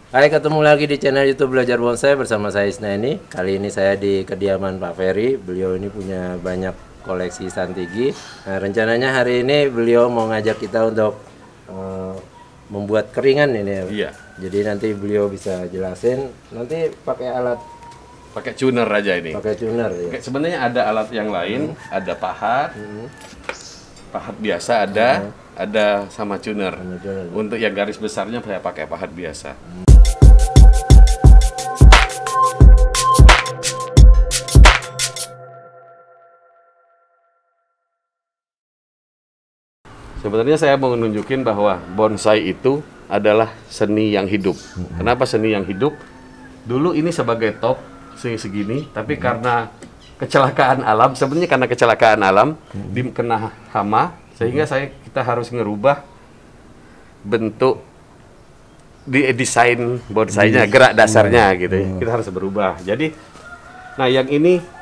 Hai, ketemu lagi di channel YouTube Belajar Bonsai bersama saya Isnaini. Kali ini saya di kediaman Pak Ferry. Beliau ini punya banyak koleksi santigi. Nah, rencananya hari ini beliau mau ngajak kita untuk membuat keringan ini ya. Iya. Jadi nanti beliau bisa jelasin. Nanti pakai alat, Pakai tuner aja ini. pakai tuner ya. Oke, sebenarnya ada alat yang lain, ada pahat. Pahat biasa ada sama tuner. tuner. Untuk yang garis besarnya saya pakai pahat biasa. Sebenarnya saya mau nunjukin bahwa bonsai itu adalah seni yang hidup. Kenapa seni yang hidup? Dulu ini sebagai top segini, tapi karena kecelakaan alam, sebenarnya karena kecelakaan alam, kena hama, sehingga kita harus ngerubah bentuk desain bonsainya, gerak dasarnya gitu. Kita harus berubah. Jadi, nah yang ini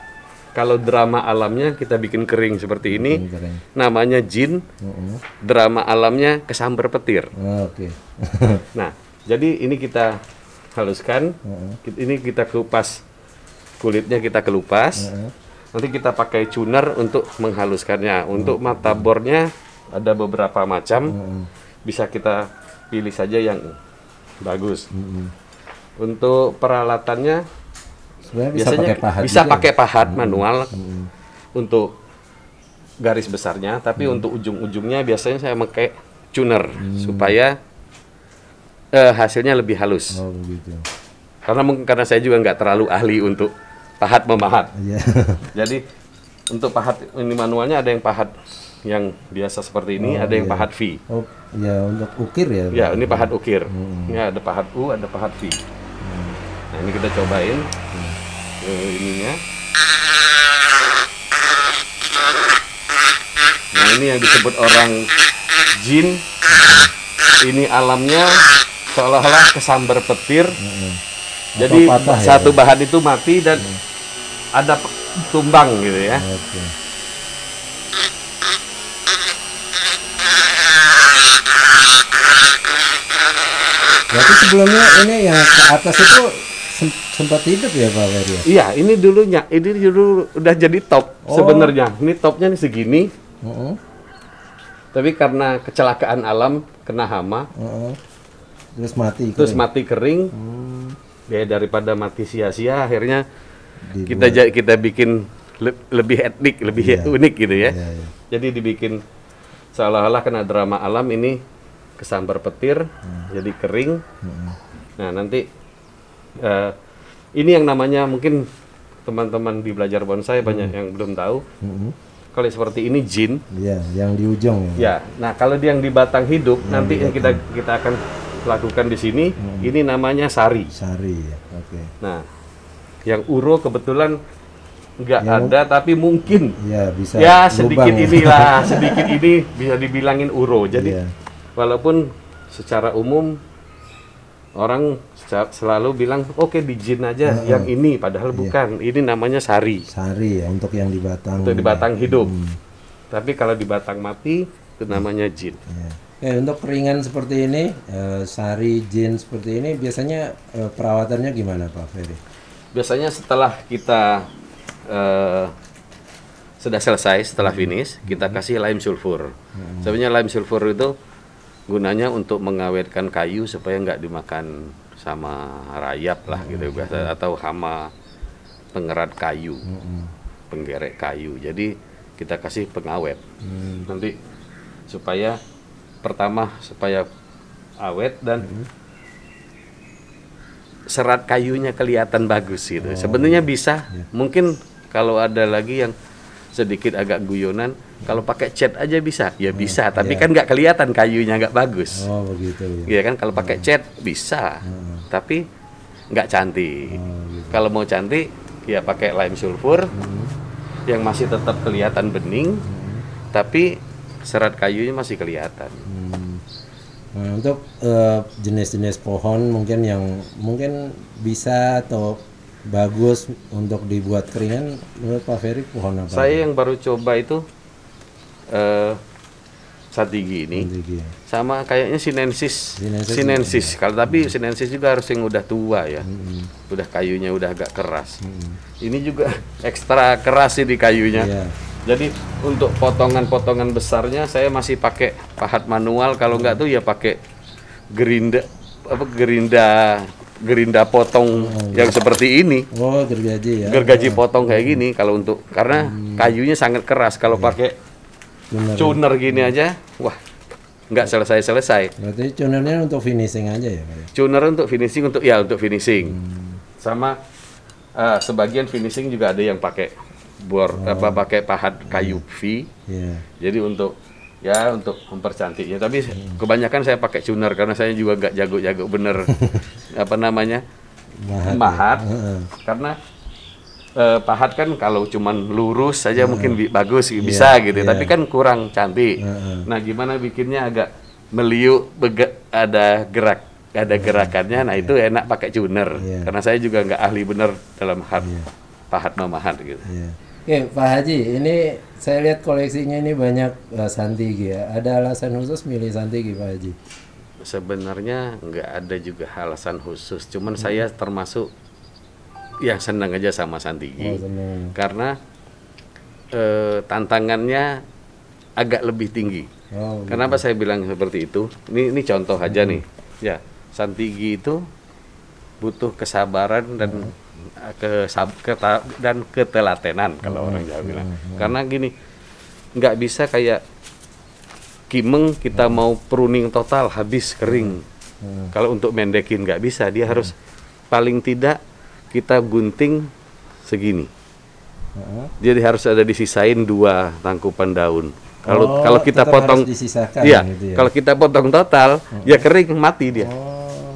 kalau drama alamnya kita bikin kering seperti ini, namanya jin. Drama alamnya kesambar petir. Oke. Nah, jadi ini kita haluskan, ini kita kelupas kulitnya, kita kelupas. Nanti kita pakai tuner untuk menghaluskannya. Untuk mata bornya ada beberapa macam, bisa kita pilih saja yang bagus. Untuk peralatannya biasanya bisa pakai pahat manual untuk garis besarnya, tapi untuk ujung-ujungnya biasanya saya pakai tuner supaya hasilnya lebih halus. Oh begitu. Karena saya juga nggak terlalu ahli untuk pahat memahat. Iya. Jadi untuk pahat ini manualnya ada yang pahat yang biasa seperti ini, ada yang pahat V. Oh ya, untuk ukir ya. Ya, ini pahat ukir. Ini ada pahat U, ada pahat V. Nah, ini kita cobain ininya. Nah, ini yang disebut orang jin. Ini alamnya seolah-olah kesambar petir. Jadi satu bahan itu mati dan ada tumbang gitu ya. Oke. Berarti sebelumnya ini yang ke atas itu sempat hidup ya Pak Ferry? Iya, ini dulu udah jadi top sebenarnya. Ini topnya nih segini. Tapi karena kecelakaan alam, kena hama, terus mati kering. Ya daripada mati sia-sia, akhirnya kita bikin lebih etnik, lebih unik gitu ya. Jadi dibikin seolah-olah kena drama alam, ini kesambar petir, jadi kering. Nah nanti ini yang namanya, mungkin teman-teman di Belajar Bonsai banyak yang belum tahu. Kalau seperti ini jin. Iya, yang di ujung ya. Ya, nah kalau yang di batang hidup nanti yang kita akan lakukan di sini, ini namanya sari. Sari ya. Oke. Nah, yang uro kebetulan nggak ada, tapi mungkin ya bisa. Ya sedikit lubang, inilah, sedikit ini bisa dibilangin uro. Jadi walaupun secara umum orang selalu bilang oke di jin aja yang ini, padahal bukan. Ini namanya sari. Sari ya, untuk yang di batang. Untuk di batang hidup. Tapi kalau di batang mati itu namanya jin. Untuk keringan seperti ini, sari jin seperti ini biasanya perawatannya gimana Pak Ferry? Biasanya setelah kita sudah selesai, setelah finish, kita kasih lime sulfur. Sebenarnya lime sulfur itu gunanya untuk mengawetkan kayu supaya nggak dimakan sama rayap lah gitu biasa, atau hama pengerat kayu, penggerek kayu. Jadi kita kasih pengawet. Nanti supaya awet dan serat kayunya kelihatan bagus gitu. Sebenarnya bisa, mungkin kalau ada lagi yang sedikit agak guyonan, kalau pakai cat aja bisa, ya bisa, tapi kan nggak kelihatan kayunya, nggak bagus. Oh begitu ya. Iya kan, kalau pakai cat bisa, tapi nggak cantik. Gitu. Kalau mau cantik, ya pakai lime sulfur, yang masih tetap kelihatan bening, tapi serat kayunya masih kelihatan. Nah, untuk jenis-jenis pohon mungkin yang mungkin bisa atau bagus untuk dibuat keringan, menurut Pak Ferry pohon apa? Saya yang baru coba itu Santigi ini. Santigi. Sama kayaknya sinensis. Kalau tapi sinensis juga harus yang udah tua ya. Udah kayunya udah agak keras. Ini juga ekstra keras sih di kayunya. Iya. Jadi untuk potongan-potongan besarnya saya masih pakai pahat manual, kalau nggak tuh ya pakai gerinda potong yang seperti ini. Oh, gergaji ya. Gergaji potong kayak gini kalau untuk karena kayunya sangat keras. Kalau pakai tuner gini aja, wah nggak selesai-selesai. Berarti tunernya untuk finishing aja ya, Pak? Tuner untuk finishing untuk finishing. Sama sebagian finishing juga ada yang pakai pakai pahat kayu V. Iya. Jadi untuk mempercantiknya. Tapi kebanyakan saya pakai tuner karena saya juga nggak jago-jago bener mahat. Karena pahat kan kalau cuman lurus saja mungkin bagus bisa gitu. Tapi kan kurang cantik. Nah, gimana bikinnya agak meliuk, ada gerakannya. Nah, itu enak pakai tuner. Karena saya juga nggak ahli bener dalam pahat memahat gitu. Oke, Pak Haji, ini saya lihat koleksinya ini banyak Santigi ya. Ada alasan khusus milih Santigi, Pak Haji? Sebenarnya nggak ada juga alasan khusus. Cuman saya termasuk yang senang aja sama Santigi. Oh, senang. Karena tantangannya agak lebih tinggi. Oh, Kenapa saya bilang seperti itu? Ini contoh aja nih. Ya, Santigi itu butuh kesabaran dan ketelatenan kalau orang Jawa bilang. Karena gini, nggak bisa kayak kimeng kita mau pruning total habis kering. Kalau untuk mendekin nggak bisa, dia harus paling tidak kita gunting segini. Jadi harus ada disisain 2 tangkupan daun. Kalau kita potong, iya, gitu ya? Kalau kita potong total, ya kering mati dia.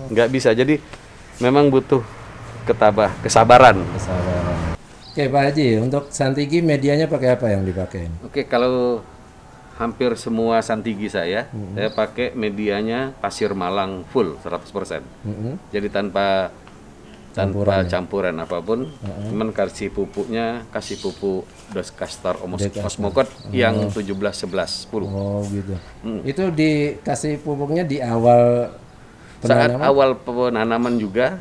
Nggak bisa. Jadi memang butuh kesabaran. Oke, Pak Haji, untuk Santigi medianya pakai apa yang dipakai? Oke, kalau hampir semua Santigi saya pakai medianya pasir Malang full 100%. Jadi tanpa campuran apapun. Cuman kasih pupuknya pupuk dos castor osmokot yang 17-11-10. Oh, gitu. Itu dikasih pupuknya di awal saat awal penanaman juga,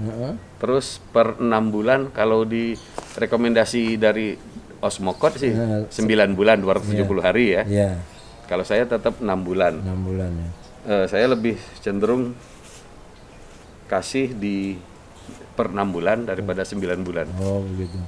terus per 6 bulan. Kalau di rekomendasi dari Osmokot sih 9 bulan 270 hari ya. Kalau saya tetap 6 bulan. 6 bulan ya. Saya lebih cenderung kasih di per 6 bulan daripada 9 bulan. Oh, begitu.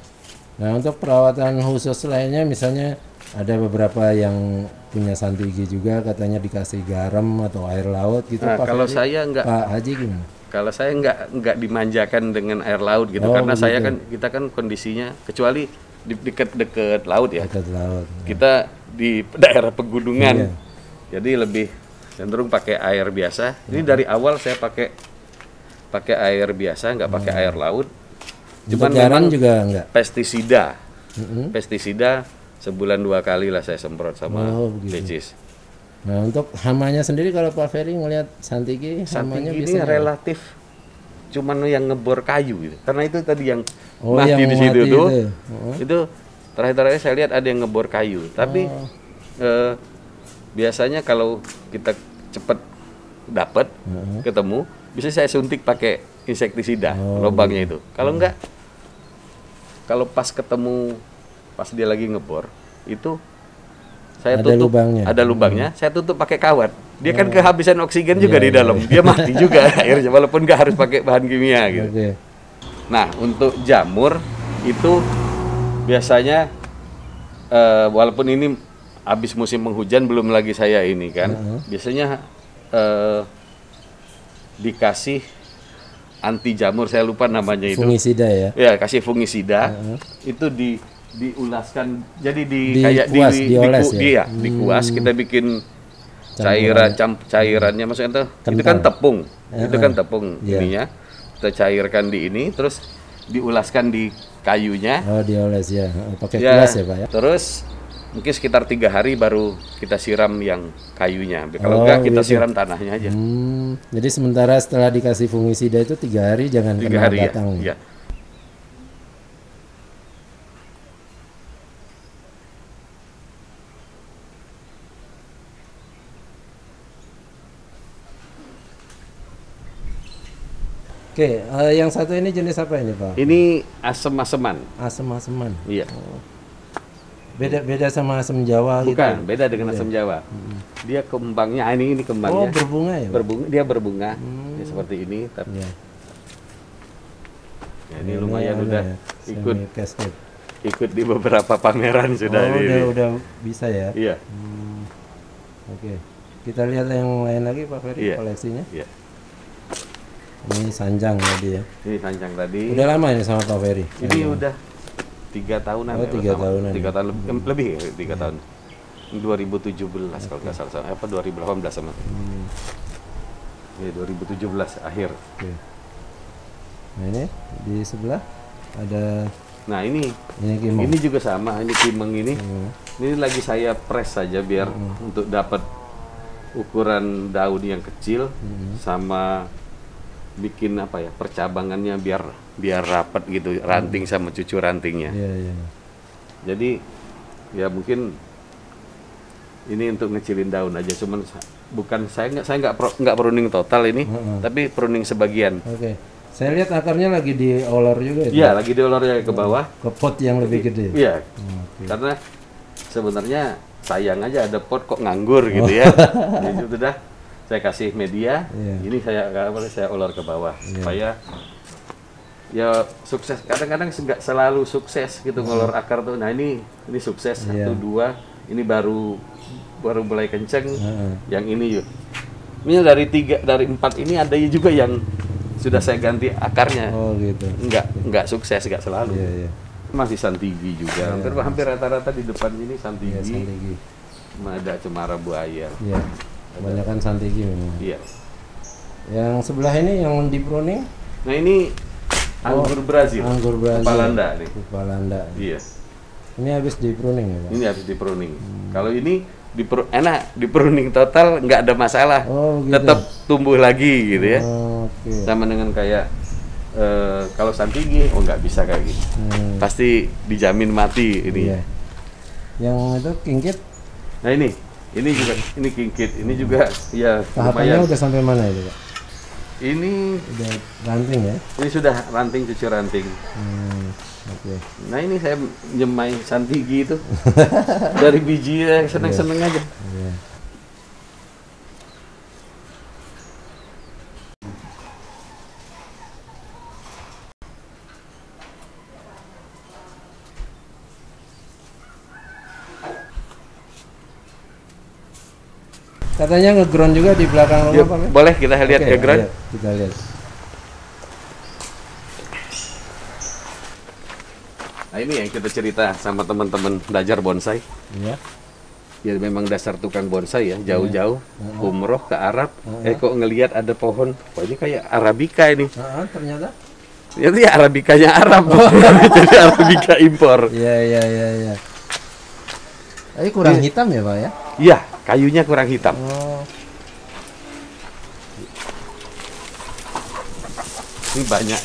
Nah, untuk perawatan khusus lainnya misalnya ada beberapa yang punya Santigi juga katanya dikasih garam atau air laut gitu. Nah, kalau saya enggak, Pak Haji gimana? Kalau saya enggak dimanjakan dengan air laut gitu, karena begitu. Kita kan kondisinya kecuali di dekat laut ya. Dekat laut. Kita di daerah pegunungan. Jadi lebih cenderung pakai air biasa. Ini dari awal saya pakai air biasa, enggak pakai air laut. Cuman memang juga enggak. Pestisida. Pestisida sebulan 2 kali lah saya semprot sama lecis. Nah, untuk hamanya sendiri kalau Pak Ferry ngelihat Santigi hamanya ini relatif cuman yang ngebor kayu gitu. Karena itu tadi yang mati di situ tuh. Itu terakhir saya lihat ada yang ngebor kayu. Tapi biasanya kalau kita cepat dapat ketemu, bisa saya suntik pakai insektisida lubangnya itu. Kalau enggak, kalau pas ketemu pas dia lagi ngebor itu saya tutup ada lubangnya, saya tutup pakai kawat. Dia kan kehabisan oksigen juga di dalam, dia mati juga akhirnya walaupun nggak harus pakai bahan kimia gitu. Nah, untuk jamur itu biasanya walaupun ini habis musim penghujan belum lagi saya ini kan, biasanya dikasih anti jamur, saya lupa namanya itu. Fungisida ya? Ya, kasih fungisida. Itu diulaskan, jadi dikuas, kita bikin cairannya, maksudnya itu kan tepung, ininya kita cairkan di ini, terus diulaskan di kayunya. Oh, dioles ya, pakai kuas ya Pak ya. Terus mungkin sekitar 3 hari baru kita siram yang kayunya. Kalau enggak kita siram tanahnya aja. Jadi sementara setelah dikasih fungisida itu 3 hari jangan kena batang. Ya. Oke, yang satu ini jenis apa ini Pak? Ini asem-aseman. Asem-aseman. Iya. Beda sama asem Jawa gitu. Bukan, beda dengan asem Jawa. Dia kembangnya, ini kembangnya. Oh, berbunga ya, Pak? Dia berbunga. Ya, seperti ini, tapi Iya. ya, ini lumayan udah ya, ikut semi-cascade. ikut di beberapa pameran sudah. Udah bisa ya. Iya. Oke. Kita lihat yang lain lagi Pak Ferry, Iya. koleksinya. Iya. Ini sanjang tadi ya. Ini sanjang tadi. Udah lama ini sama Pak Ferry? Ini udah 3 tahunan. Oh, 3 tahunan. 3 tahun lebih ya, 3 tahun. 2017 kalau nggak salah, apa 2018 sama. Ini 2017 akhir. Oke. Nah ini di sebelah ada. Nah ini Kimong. ini juga sama, ini kimeng ini. Ini lagi saya press saja biar untuk dapat ukuran daun yang kecil sama bikin apa ya, percabangannya biar rapat gitu, ranting sama cucu rantingnya. Iya, iya. Jadi ya mungkin ini untuk ngecilin daun aja, cuman bukan saya nggak pruning total ini, tapi pruning sebagian. Oke. Saya lihat akarnya lagi diolor juga Iya, lagi diolornya ke bawah. Ke pot yang lebih gede. Iya. Karena sebenarnya sayang aja ada pot kok nganggur gitu ya. Jadi sudah saya kasih media, ini saya ulur ke bawah supaya ya sukses. Kadang-kadang nggak selalu sukses gitu ngulur akar tuh. Nah ini sukses 1, 2, ini baru mulai kenceng. Yang ini yuk. Ini dari 4 ini ada juga yang sudah saya ganti akarnya. Oh gitu. Nggak sukses, nggak selalu. Iya, iya. Masih santigi juga. Hampir rata-rata di depan ini santigi. Iya, santigi. Ada cemara buaya. Iya. Kebanyakan santigi memang. Iya. Yang sebelah ini yang di pruning? Nah ini anggur Brazil. Anggur Brazil. Kepalanda nih. Kepalanda. Iya. Ini habis di pruning ya Pak? Ini habis di pruning. Kalau ini enak, di pruning total nggak ada masalah. Oh, gitu. Tetap tumbuh lagi gitu ya. Oke. Sama dengan kayak kalau santigi, nggak bisa kayak gitu. Pasti dijamin mati ini. Iya. Yang itu kingkit? Nah ini juga kingkit, ini juga ya Tahapannya lumayan. udah sampai mana itu Pak? Ini Udah ranting ya? ini sudah ranting, cucu ranting. Oke. Nah ini saya nyemai santigi itu dari biji ya, seneng-seneng aja. Iya. Katanya ngeground juga di belakang rumah Yuk, Pak? Ya? boleh kita lihat Oke, ke ground? ayo, kita lihat. Nah ini yang kita cerita sama teman-teman belajar bonsai. Iya. Ya memang dasar tukang bonsai ya, jauh-jauh umroh ke Arab. Kok ngelihat ada pohon, wah ini kayak Arabica ini. Ternyata? Itu ya Arabicanya Arab, jadi Arabica impor. Iya. Tapi kurang hitam ya Pak ya? Iya, kayunya kurang hitam. Oh. Ini banyak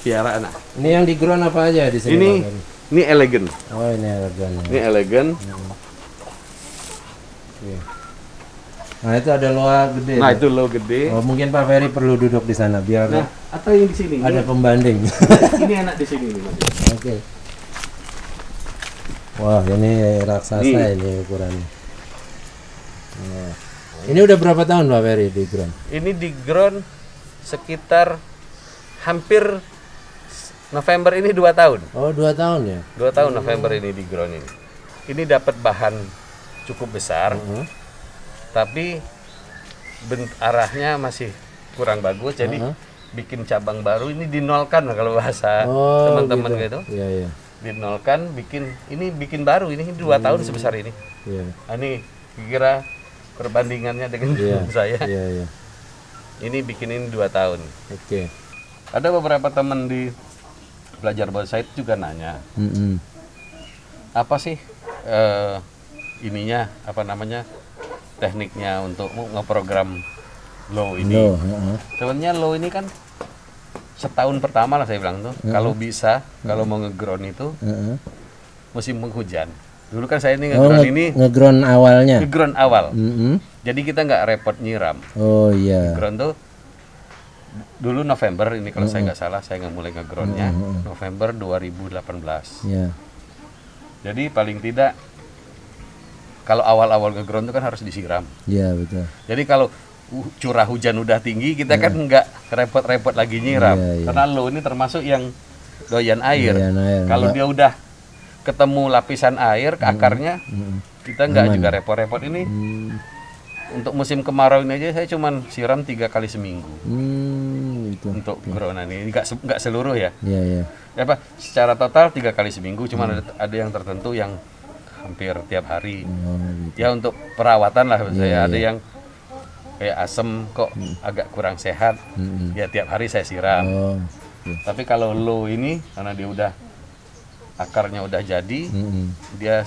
piaraan. Nah, Ini yang di ground apa aja di sini? ini elegan. Oh ini elegan. Ini elegan. Oke. Nah itu ada loa gede. Nah tuh. itu low gede. Oh mungkin Pak Ferry perlu duduk di sana biar Nah atau yang di sini. ada pembanding. Ini enak di sini nih. Oke. Wah ini raksasa ini ukurannya. Nah. Ini udah berapa tahun Pak Ferry di ground? Ini di ground sekitar hampir November ini 2 tahun. Oh 2 tahun ya? 2 tahun November ini di ground ini. Ini dapat bahan cukup besar, tapi arahnya masih kurang bagus, jadi bikin cabang baru. Ini dinolkan kalau bahasa teman-teman gitu. Iya. Dinolkan, bikin baru. Ini 2 tahun sebesar ini. Iya. Nah, ini kira perbandingannya dengan saya. Iya. Ini bikin ini 2 tahun. Oke. Ada beberapa teman di belajar bonsai juga nanya, apa sih ininya, apa namanya, tekniknya untuk ngeprogram low ini. Sebenarnya low ini kan setahun pertama lah saya bilang tuh, kalau bisa, kalau mau ngeground itu musim penghujan. Dulu kan saya ini ngeground awalnya. Ngeground awal. Jadi kita nggak repot nyiram. Oh iya. Ngeground tuh dulu November ini kalau saya nggak salah, saya nggak mulai ngegroundnya November 2018. Ya. Jadi paling tidak kalau awal-awal ngeground itu kan harus disiram. Iya, betul. Jadi kalau curah hujan udah tinggi, kita kan nggak repot-repot lagi nyiram. Iya. Karena lo ini termasuk yang doyan air. Doyan air. Kalau dia udah ketemu lapisan air ke akarnya, kita nggak juga repot-repot ini. Untuk musim kemarau ini aja saya cuman siram 3 kali seminggu. Itu. Untuk groundan ini nggak seluruh ya. Iya, iya. Secara total 3 kali seminggu, cuman ada yang tertentu yang hampir tiap hari. Gitu. Ya untuk perawatan lah saya ada yang kayak asem kok agak kurang sehat, ya tiap hari saya siram. Tapi kalau low ini karena dia udah akarnya udah jadi, dia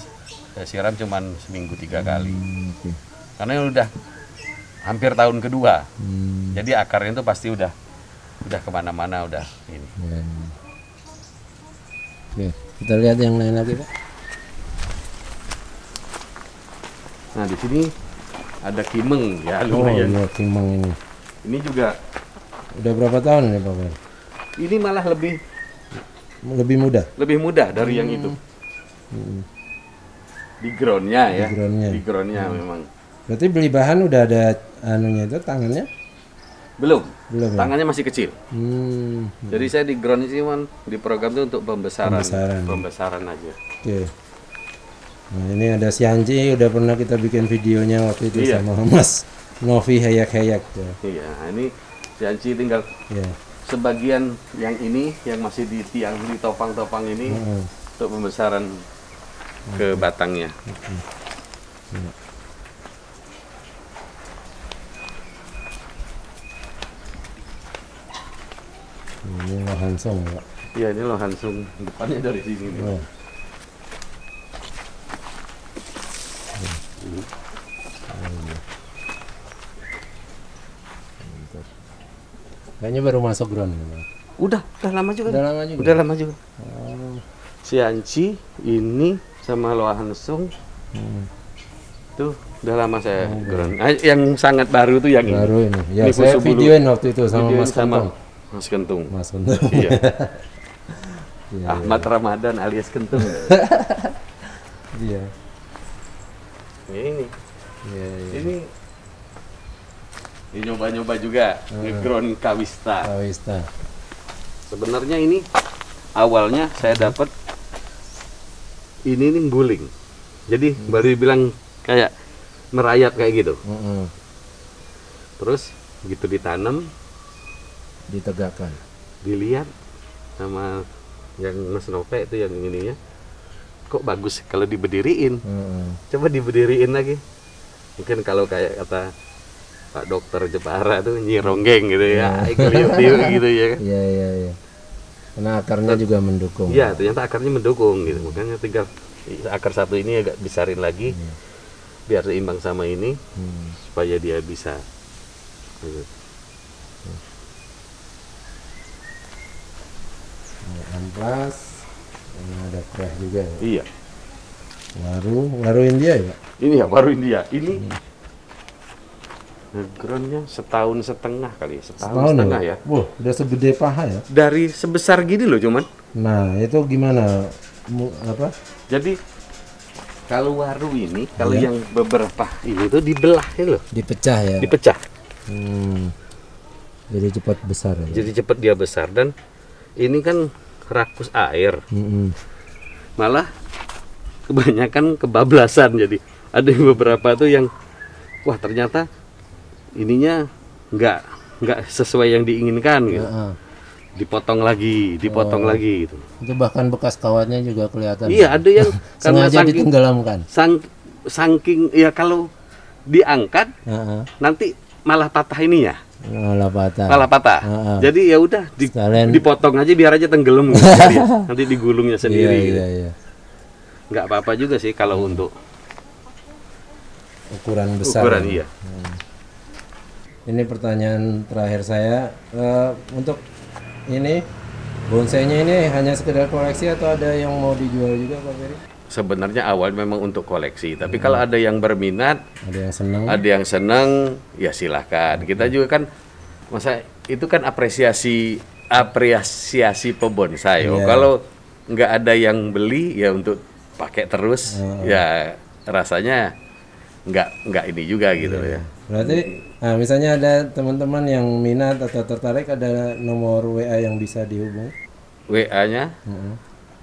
saya siram cuman seminggu 3 kali. Karena udah hampir tahun kedua, jadi akarnya itu pasti udah kemana-mana udah ini. Oke, kita lihat yang lain lagi, Pak. Nah di sini ada kimeng ya lumayan. Iya, kimeng ini. Ini juga Udah berapa tahun ini, Pak Fer? ini malah lebih Lebih muda dari yang itu. Di groundnya ya. Di groundnya. Di groundnya memang. Berarti beli bahan udah ada anunya itu, tangannya? Belum Belum ya? tangannya masih kecil. Jadi saya di ground ini cuman di program itu untuk pembesaran aja. Oke. Nah, ini ada si Anji, udah pernah kita bikin videonya waktu itu sama Mas Novi Hayak-Hayak. Iya, ini si Anci tinggal sebagian yang ini yang masih di tiang di topang-topang ini untuk pembesaran ke batangnya. Ini langsung, Pak. Iya, ini loh langsung depannya dari sini nih. Kayaknya baru masuk ground ya, Pak. Udah lama juga. Udah lama juga. Si Anci ini sama Loa Hansung tuh udah lama saya ground. Yang sangat baru tuh yang Baru ini. Ya, Ini saya Fusu videoin waktu itu sama Videoin Mas Kentung. Mas Kentung. Mas Kentung. Iya. Iya, Ahmad Ramadan alias Kentung. iya. Ini. Iya, iya. Ini nyoba-nyoba juga nge-ground Kawista. Kawista. Sebenarnya ini awalnya saya dapat ini nih guling. Jadi baru bilang kayak merayap kayak gitu. Terus begitu ditanam, Ditegakkan. dilihat sama yang Mas Nope itu yang ininya, kok bagus kalau diberdiriin. Coba diberdiriin lagi. Mungkin kalau kayak kata Pak Dokter Jepara tuh nyironggeng gitu ya, ikut-ikut gitu ya kan. Iya, iya, iya. Karena akarnya juga mendukung. Iya, ternyata akarnya mendukung gitu. Makanya tinggal akar satu ini agak besarin lagi biar seimbang sama ini supaya dia bisa gitu. Amplas. Ini ada kerah juga ya. Iya. Waru India ya, Pak? Ini ya baru India. Ini groundnya setahun setengah kali, setahun setengah ya. Wah, udah segede paha ya. Dari sebesar gini loh cuman. Nah, itu gimana? Apa? Jadi kalau waru ini, kalau yang beberapa ini tuh dibelah ya loh, Dipecah ya. dipecah. Jadi cepat besar ya. Jadi cepat dia besar dan ini kan rakus air. Malah kebanyakan kebablasan, jadi ada beberapa tuh yang wah ternyata ininya nggak sesuai yang diinginkan gitu. Dipotong lagi gitu. Itu bahkan bekas kawatnya juga kelihatan. Iya, ada yang karena sengaja ditenggelamkan. Saking ya kalau diangkat nanti malah patah ininya. Malah patah. Jadi ya udah dipotong aja biar aja tenggelam gitu, nanti digulungnya sendiri. Iya. Nggak apa-apa juga sih kalau untuk ukuran besar. Iya. Ini pertanyaan terakhir saya, untuk ini bonsainya ini hanya sekedar koleksi atau ada yang mau dijual juga, Pak Ferry? Sebenarnya awal memang untuk koleksi, tapi kalau ada yang berminat, Ada yang senang. ada yang senang, ya silahkan. Kita juga kan masa itu kan apresiasi pembonsai. Iya. Kalau nggak ada yang beli ya untuk pakai terus, ya rasanya nggak ini juga gitu ya. Berarti misalnya ada teman-teman yang minat atau tertarik, ada nomor WA yang bisa dihubungi? WA-nya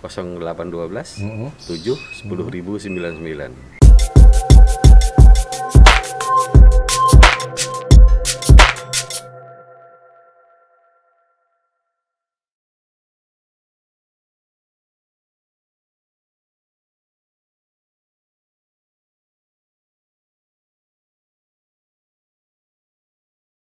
0812 7 10.099.